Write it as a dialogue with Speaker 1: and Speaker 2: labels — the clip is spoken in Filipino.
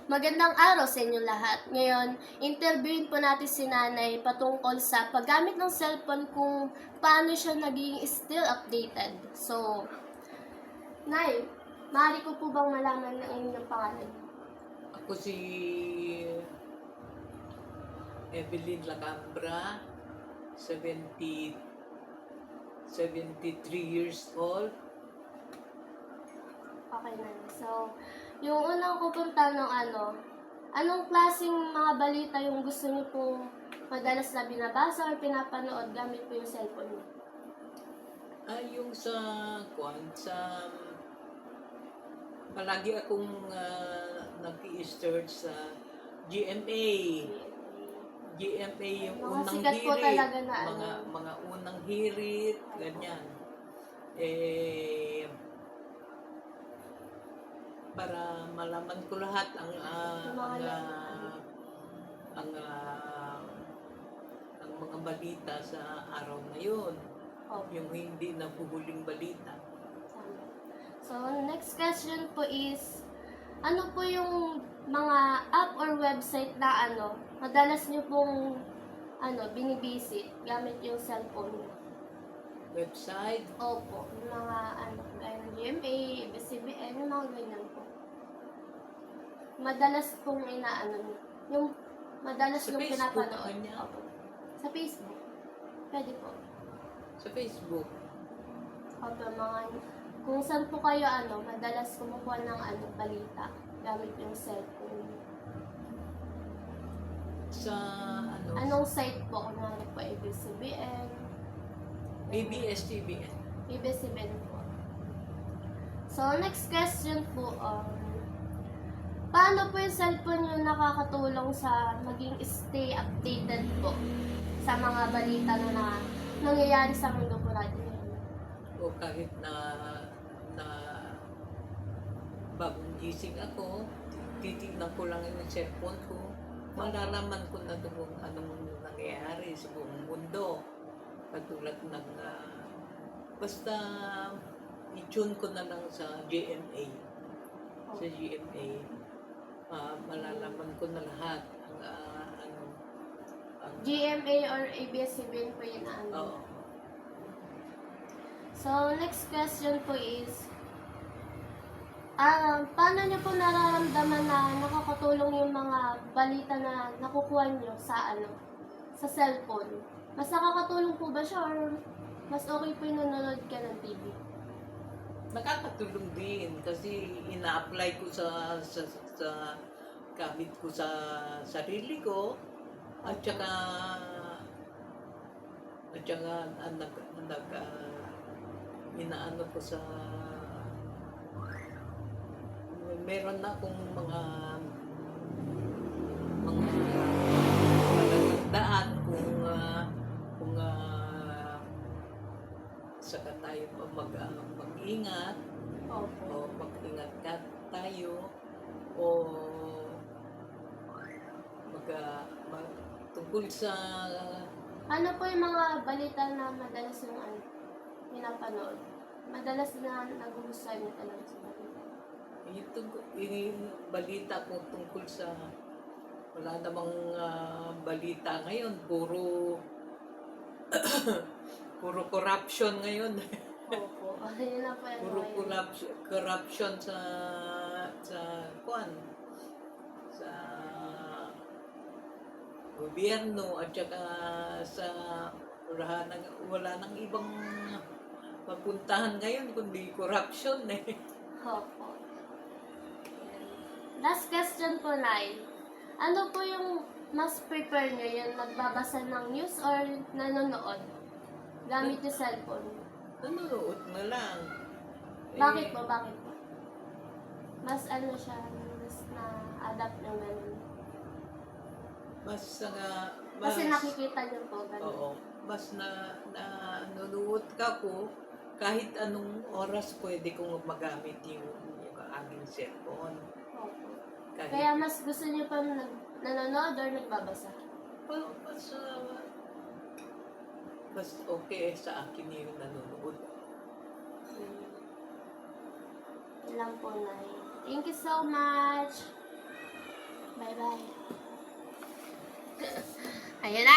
Speaker 1: Magandang araw sa inyo lahat. Ngayon, interviewin po natin si Nanay patungkol sa paggamit ng cellphone kung paano siya naging still updated. So, Nay, maaari ko po bang malaman ng inyong pangalan?
Speaker 2: Ako si Evelyn Lacambra, 73 years old.
Speaker 1: Okay, Nanay. So, yung unang ko pong tanong anong klaseng mga balita yung gusto niyo pong madalas na binabasa o pinapanood gamit po yung cellphone niyo?
Speaker 2: Yung sa palagi akong nag-i-search sa GMA. GMA yung
Speaker 1: Mga
Speaker 2: unang
Speaker 1: sikat po
Speaker 2: hirit,
Speaker 1: talaga na
Speaker 2: mga unang hirit, ganyan. Para malaman ko lahat ang mga balita sa araw na yun. Yung hindi nabuhuling balita.
Speaker 1: So, next question po is, ano po yung mga app or website na madalas nyo pong binibisit gamit yung cellphone nyo?
Speaker 2: Website?
Speaker 1: Opo, yung mga gaya ng GMA, ABS-CBN, yung mga ganyan po. Madalas pong nyo. Yung madalas
Speaker 2: Sa
Speaker 1: yung
Speaker 2: Facebook,
Speaker 1: pinapanood.
Speaker 2: ganyan?
Speaker 1: Opo. Sa Facebook. Pwede po.
Speaker 2: Sa Facebook.
Speaker 1: Opo, kung saan po kayo madalas kumukuha ng balita gamit yung cellphone.
Speaker 2: Sa
Speaker 1: Anong site po? Kunwari po, ABS-CBN.
Speaker 2: ABS-CBN.
Speaker 1: ABS-CBN po. So, next question po, paano po yung cellphone yung nakakatulong sa maging stay updated po sa mga balita na nangyayari sa mundo po natin ngayon?
Speaker 2: O kahit na bagong gising ako, titignan ko lang yung cellphone ko, malalaman ko na kung anong nangyayari sa buong mundo. Katulad ng basta i-tune ko na lang sa GMA. Sa GMA, malalaman ko na lahat ang
Speaker 1: GMA or ABS-CBN po yun
Speaker 2: Oo.
Speaker 1: So, next question po is, paano niyo po nararamdaman na nakakatulong yung mga balita na nakukuha niyo sa sa cellphone? Mas nakakatulong po ba siya or mas okay po yung nanonood ka ng TV?
Speaker 2: Nakakatulong din kasi ina-apply ko sa gamit ko sa sarili ko at saka inaano ko sa meron na akong mga daan kung saka tayo mag-ingat o mag-ingat ka tayo o tungkol sa
Speaker 1: Ano po yung mga balita na madalas yung pinapanood? Madalas na nagugustuhan niyo talaga sa balita?
Speaker 2: yung balita ko tungkol sa wala namang balita ngayon, puro corruption ngayon.
Speaker 1: Opo. Yun na po yan.
Speaker 2: Puro corruption sa gobyerno at saka sa wala nang ibang mapuntahan ngayon kundi corruption eh.
Speaker 1: Opo. Last question po, Nay. Ano po yung mas prefer nyo? Yung nagbabasa ng news or nanonood? Gamit yung cellphone?
Speaker 2: Nanonood na lang.
Speaker 1: Bakit po? Bakit po? Mas siya, mas na-adapt ng ganun. Kasi nakikita nyo po ganun.
Speaker 2: Oo. Mas nanonood ka ko kahit anong oras pwede kong magamit yung aking cellphone.
Speaker 1: Opo. Kaya mas gusto nyo pa nanonood or nagbabasa?
Speaker 2: Mas okay sa akin yung nanonood.
Speaker 1: Yun lang po, Nay. Thank you so much. Bye-bye. Ayan na.